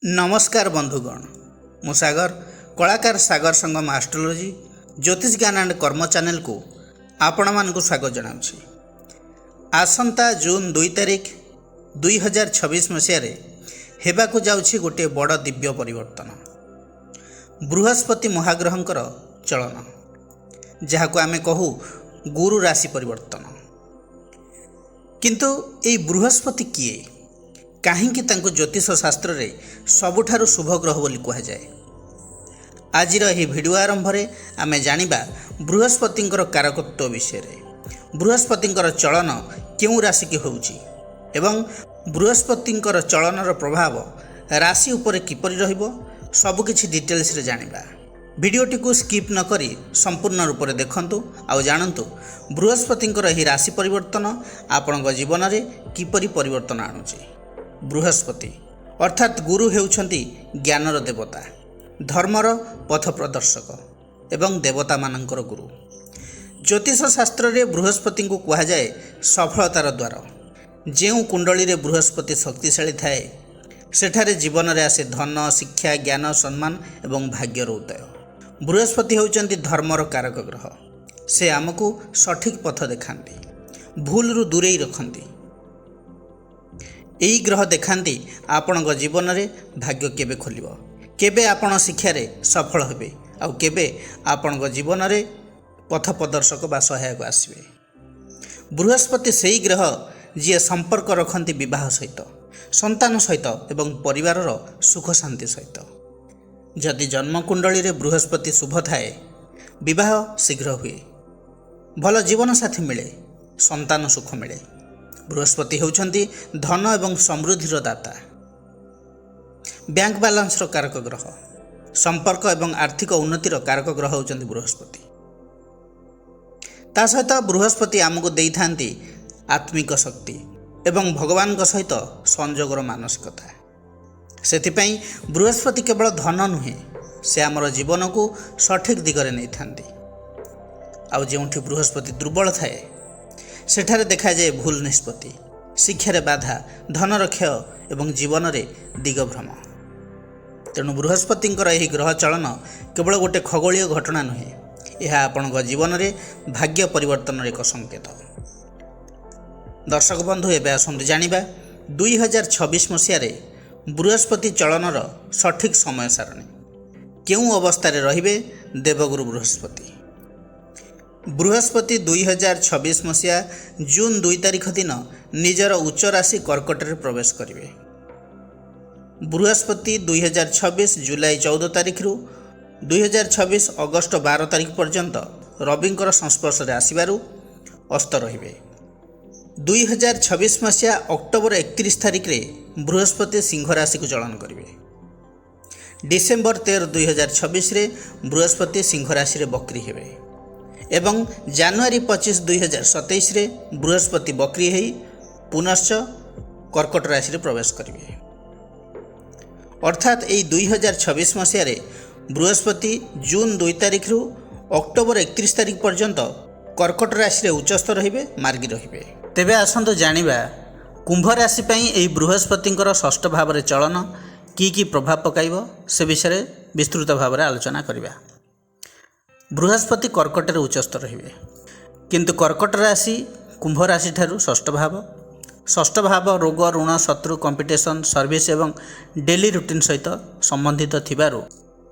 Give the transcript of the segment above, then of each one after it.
नमस्कार बंधुगण मु सागर कलाकार सागर संगम एस्ट्रोलॉजी ज्योतिष ज्ञान एंड कर्म चैनल को आपण मानक स्वागत जनाऊँगी। आसंता जून 2 तारिख 2026 मसीह हेबाकु जाउछि गोटे बड़ दिव्य परिवर्तन बृहस्पति महाग्रहंकर चलन जहाको आमे कहू गुरु राशि परिवर्तन। किंतु एई बृहस्पति किए कहीं ज्योतिष शास्त्र रे सबुठारु शुभ ग्रह बोली कहा जाए। आजिर यह भिडियो आरंभ में आमे जानिबा बृहस्पतिंकर कारकत्व विषय रे, बृहस्पतिंकर चलन क्यों राशि की होउची एवं बृहस्पतिंकर चलनर प्रभाव राशि उपरे किपरि रहिबो सबकिछि डिटेल्स रे जानिबा। भिडियोटी को स्किप न करी संपूर्ण रूप से देखंतु आउ जानंतु बृहस्पतिंकर यह राशि परिवर्तन आपणक जीवन में किपरि परिवर्तन आणुची। बृहस्पति अर्थात गुरु हेउछंती ज्ञानर देवता, धर्मर पथ प्रदर्शक एवं देवता मानकर गुरु। ज्योतिष शास्त्र रे बृहस्पति को कहा जाए सफलतार द्वार। जेउ कुंडली रे बृहस्पति शक्तिशाली थाए सेठारे जीवन रे आसे धन, शिक्षा, ज्ञान, सम्मान एवं भाग्यर उदय। बृहस्पति होउछंती धर्मर कारक ग्रह। से आमको सठिक पथ देखांती, भूल रु दूरेई रखंती। यही ग्रह देखांती आपण जीवन में भाग्य केबे खोलिबो, केबे आपण शिक्षा रे सफल हेबे आउ केबे आपण जीवन में पथ प्रदर्शक बा सहायक आसबे। बृहस्पति सेही ग्रह जी संपर्क रखती विवाह सहित, संतान सहित एवं परिवार सुख शांति सहित। जदि जन्मकुंडली रे बृहस्पति शुभ थाए विवाह शीघ्र हुए, भल जीवन साथी मिले, संतान सुख मिले। बृहस्पति होउछंती धन एवं समृद्धिर दाता, बैंक बैलेंस कारक ग्रह, संपर्क एवं आर्थिक उन्नतिर कारक ग्रह होउछंती बृहस्पति। ता सहित बृहस्पति आमको देई थांती आत्मिक शक्ति एवं भगवान सहित संजोगर मानसिकता। सेथिपई बृहस्पति केवल धन नुहे, से आमर जीवन को सठिक दिगरे नहीं थांती। आउ जेउठी बृहस्पति दुर्बल थाए सेठारे देखा जाए भूल निष्पत्ति, शिक्षारे बाधा, धनर क्षय एवं जीवन में दिगभ्रम। तेणु बृहस्पतिंकर यह ग्रह चलन केवल गोटे खगोलीय घटना नुहे, यह आपण जीवन में भाग्य परिवर्तन एक संकेत। दर्शक बंधु एवं आसतु जानिबा 2026 मसीह बृहस्पति चलनर सठिक समय सारणी केउं अवस्था रहिबे। देवगुरु बृहस्पति बृहस्पति 2026 मसीहा जून 2 तारिख दिन निजर उच्च राशि कर्कट रे प्रवेश करिवे। बृहस्पति 2026 जुलाई 14 तारिख रु 2026 अगस्त 12 तारिख पर्यंत रविंकर संस्पर्श रे आसिबारु अस्त रहिबे। 2026 मसीहा अक्टोबर 31 तारिख रे बृहस्पति सिंह राशि को चलन करिवे। डिसेम्बर 13 2026 रे बृहस्पति सिंह राशि रे बकरी हेबे एवं जनवरी 25 2027 रे बृहस्पति बकरी है पुनश्च कर्कट राशि रे प्रवेश करिवे। अर्थात यही 2026 मसीह बृहस्पति जून 2 तारिख रु अक्टोबर 31 तारिख पर्यंत कर्कट राशि रे उच्चस्थ रहिबे, मार्गी रहिबे। तेबे आसंतो जानिबा कुंभ राशि पई एही बृहस्पतिंकर षष्ठ भाव रे चलन की प्रभाव पकाइबो से विषय विस्तृत भाव रे आलोचना करिबा। बृहस्पति कर्कट रे उच्चस्थ रहिबे, किंतु कर्कट राशि कुंभ राशि ठारू षष्ठ भाव रोग, ऋण, शत्रु, कंपिटिशन, सर्विस एवं डेली रूटीन सहित संबंधित थिबारु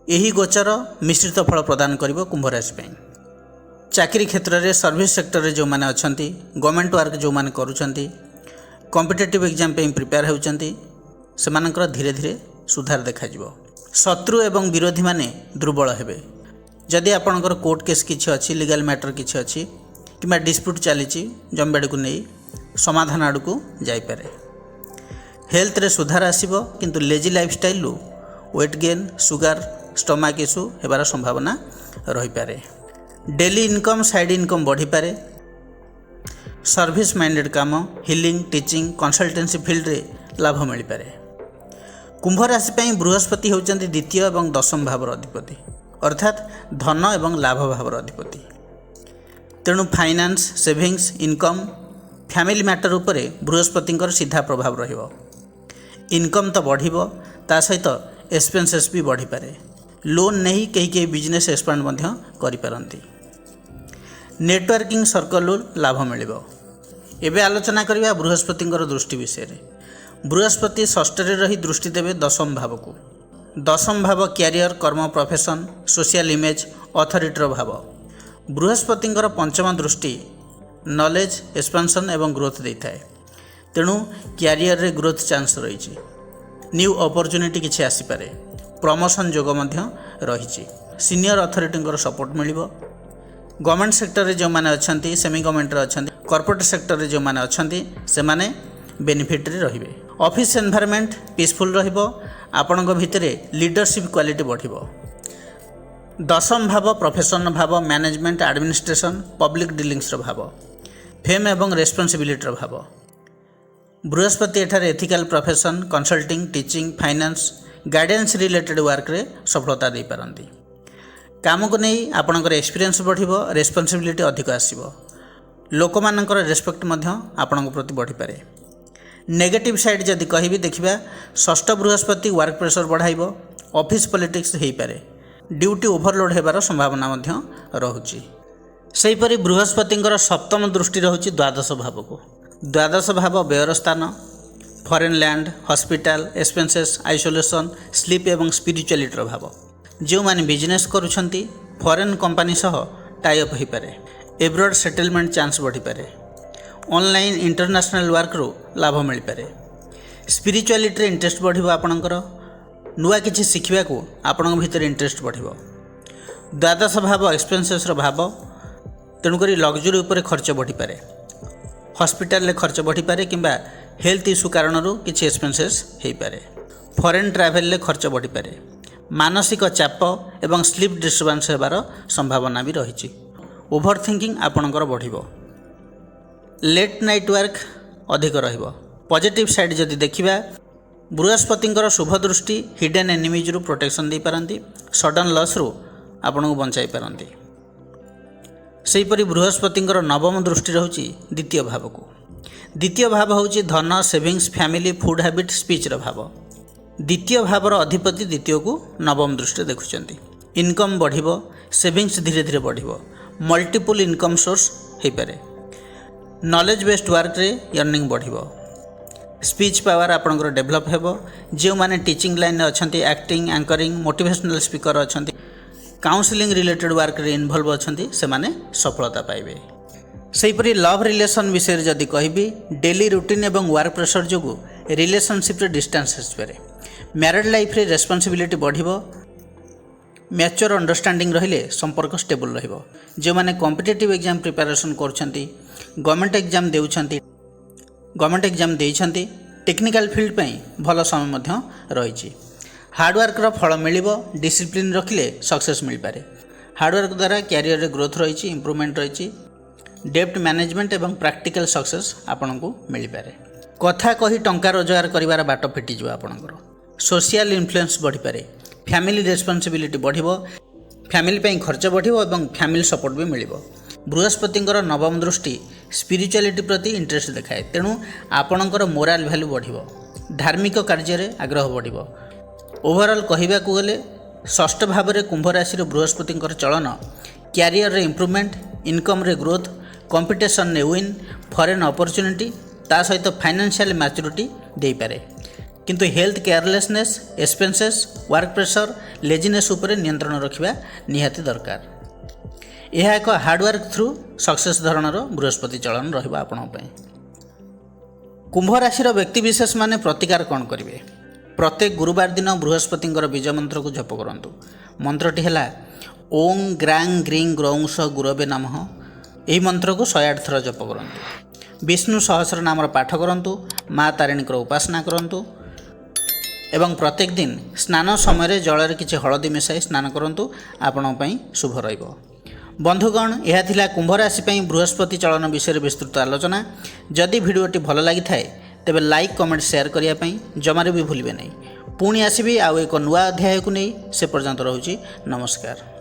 एही गोचर मिश्रित फल प्रदान करिबो कुंभ राशि पई। चाकरी क्षेत्र रे, सर्विस सेक्टर रे जो माने अछंती, गवर्नमेंट वर्क जो माने करूछंती, कॉम्पिटिटिव एग्जाम पे प्रिपेयर होउछंती, सेमानकर धीरे धीरे सुधार देखा जिवो। शत्रु एवं विरोधी माने दुर्बल हेबे। जदि आपणकर कोर्ट केस किछि अछि, लीगल मैटर किछि अछि किबा डिस्प्यूट चली जमीबाड़ी को नहीं समाधान आड़ को जाइपारे। हेल्थ रे सुधार आसिबो, किंतु lazy lifestyle weight gain, sugar, stomach issue हेबार संभावना रही पारे। डेली इनकम, साइड इनकम बढ़ी पारे। सर्विस माइंडेड काम, हिलिंग, टीचिंग, कंसल्टेंसी फील्ड रे लाभ मिल पारे। कुंभ राशि पई बृहस्पति होउचंती द्वितीय एवं दशम भावर अधिपति, अर्थात धन एवं लाभ भावर अधिपति। तेणु finance, savings, income, family matter उपरे बृहस्पतिंकर सीधा प्रभाव रहिबो। इनकम तो बढ़िबो, ता सहित एक्सपेंसेस भी बढ़ी पारे। लोन नहीं कहीं बिजनेस एक्सपांड मध्य करि पारंती। नेटवर्किंग सर्कल लाभ मिलिबो। एबे आलोचना करिबा बृहस्पतिंकर दृष्टि विषय रे। बृहस्पति षष्ठ रे रही दृष्टि देवे दशम भाव को। दशम भाव क्यारियर, कर्म, प्रोफेशन, सोशल इमेज, अथॉरिटीर भाव। बृहस्पतिंकर पंचम दृष्टि नॉलेज, एक्सपेंशन एवं ग्रोथ देता है। तेणु क्यारियर रे ग्रोथ चांस रही। न्यू अपॉर्चुनिटी किछि आसी पारे। प्रमोशन जोग मध्य रही। सीनियर अथॉरिटी सपोर्ट मिलिबो। गवर्नमेंट सेक्टर रे जो माने अछंती, सेमी गवर्नमेंट रे अछंती, कॉर्पोरेट सेक्टर रे जो माने अछंती से माने बेनिफिट रे रहिबे। ऑफिस एनवायरनमेंट पीसफुल रहिबो। आपनक भितरे लीडरशिप क्वालिटी बढ़िबो। दशम भाव प्रोफेशन भाव, मैनेजमेंट, एडमिनिस्ट्रेशन, पब्लिक डीलिंग्स रो भाव, फेम एवं रेस्पॉन्सिबिलिटी रो भाव। बृहस्पति एठारे ethical profession, consulting, teaching, finance, guidance related work रे सफलता दे पारंती। काम को नहीं आपनकर एक्सपीरियंस बढ़िबो, रेस्पॉन्सिबिलिटी अधिक आसीबो। लोक मानकर रेस्पेक्ट मध्य आपनक प्रति बढ़ी पारे। नेगेटिव साइड जदि कहिबी देखिबा, षष्ठ बृहस्पति वर्क प्रेशर बढ़ाइबो, ऑफिस पॉलिटिक्स हेई पारे, ड्यूटी ओवरलोड हेबार संभावना मध्य रहुची। सेहीपरि बृहस्पतिंकर सप्तम दृष्टि रहुची द्वादश भाव को। द्वादश भाव व्ययर स्थान, foreign land, hospital, expenses, isolation, sleep एवं स्पिरिचुअलिटी भाव। जो माने बिजनेस करूछंती फॉरेन कंपनी सह टाई अप हो पारे। एब्रॉड सेटलमेंट चांस बढ़ी पारे। ऑनलाइन इंटरनेशनल वर्क रो लाभ मिल पारे। स्पिरिचुअलिटी रे इंटरेस्ट बढ़िबो। आपणकर नुआ किछि शिखिबा को आपणक भितर इंटरेस्ट बढ़िबो। द्वादश भाव एक्सपेंसेस रो भाव, तेणुक लग्जरी उपर खर्च बढ़ी पारे। हॉस्पिटल ले खर्च बढ़ी पारे किंबा हेल्थ इश्यू कारण किछि एक्सपेंसेस हो पारे। फॉरेन ट्रैवल ले खर्च बढ़ी पारे। मानसिक चाप एवं स्लीप डिस्टर्बेंस होबार संभावना भी रही। ओभर थिंकिंग आपणकर बढ़िबो। लेट नाइट वर्क अधिक रहिबो। पॉजिटिव साइड जदि देखिबा, बृहस्पतिंकर शुभ दृष्टि हिडन एनिमीज रु प्रोटेक्शन दे पारंती। सडन लॉस रु आपणको बंचाई पारंती। सेहीपरि बृहस्पतिंकर नवम दृष्टि रहुची द्वितीय भाव को। द्वितीय भाव होची धन, savings, family, food habit, speech रो भाव। द्वितीय भावर अधिपति द्वितीय को नवम दृष्टि देखुचंती। इनकम बढ़िबो, सेविंग्स धीरे धीरे बढ़िबो, मल्टीपल इनकम सोर्स हो पारे। नॉलेज बेस्ड वर्क रे अर्निंग बढ़िबो। स्पीच पावर आपनकर डेवलप हेबो। जो माने टीचिंग लाइन अछंती, एक्टिंग, एंकरिंग, मोटिवेशनल स्पीकर अछंती, काउंसलिंग रिलेटेड वर्क रे इन्वॉल्व अछंती, से माने सफलता पाइबे। सेहीपरि लव रिलेशन विषय जदि कहिबी, डेली रूटीन एवं वर्क प्रेशर जोगु रिलेशनशिप रे डिस्टेंस आसपारे। मैरिड लाइफ रे रेस्पॉन्सिबिलिटी बढ़िबो। मैच्योर अंडरस्टैंडिंग रहिले संपर्क स्टेबल रहिबो। जो माने कॉम्पिटिटिव एग्जाम प्रिपरेशन करछंती, government exam देउछंती, government exam देइछंती, technical field पई भलो समय मध्य रहिछि। हार्डवर्क रो फल मिलिबो। डिसिप्लिन रखिले सक्सेस मिल पारे। हार्डवर्क द्वारा कैरियर रे ग्रोथ रहिछि, इंप्रूवमेंट रहिछि। डेप्ट मैनेजमेंट एवं प्रैक्टिकल सक्सेस आपनकु मिल पारे। कथा कही टंका रोजगार करिवार बाट फिटि जो आपनकर। सोशल इन्फ्लुएंस बढ़ी पारे। Family responsibility बढ़िबो। फैमिली पई खर्च बढ़िबो एवं फैमिली सपोर्ट भी मिलिबो। बृहस्पतिंकर नवम दृष्टि स्पिरिचुअलिटी प्रति इंटरेस्ट देखाए। तेणु आपणकर मोराल वैल्यू बढ़िबो। धार्मिक कार्य रे आग्रह बढ़िबो। ओवरऑल कहिबाकू गले षष्ठ भाव रे कुंभ राशि रे बृहस्पतिंकर चलन कैरियर रे इंप्रूवमेंट, इनकम रे ग्रोथ, कंपटीशन ने विन, फॉरेन अपॉर्चुनिटी, ता सहित फाइनेंशियल मैच्योरिटी दे पारे। किंतु health carelessness, expenses, work pressure, laziness उपरे नियंत्रण रखिबा निहाती दरकार। यह एक हार्डवर्क थ्रू सक्सेस धरणर बृहस्पति चलन रहिबा आपन पई। कुंभ राशि व्यक्ति विशेष माने प्रतिकार कौन करेंगे? प्रत्येक गुरुवार दिन बृहस्पतिंकर बीज मंत्र को जप करंतु। मंत्रटी है ओं ग्रांग ग्रीं ग्रौं स गुरवे नमः। यही मंत्र को 108 थर जप करंतु। विष्णु सहस्र नाम पाठ करंतु। माँ तारिणी उपासना करंतु एवं प्रत्येक दिन स्नान समय जल किसी हलदी मिसाई स्नान करंतु। आपण पई शुभ रहिबो। बंधुगण, यह थिला कुंभ राशि पई बृहस्पति चलन विषय विस्तृत आलोचना। जदि भिडियोटी भल लगी थाए तेबे लाइक कमेंट शेयर करिया पई जमारे भी भूलिबे नहीं। पुणी आसीबी आउ एक नुआ अध्याय को नहीं। से पर्यंत रहुची नमस्कार।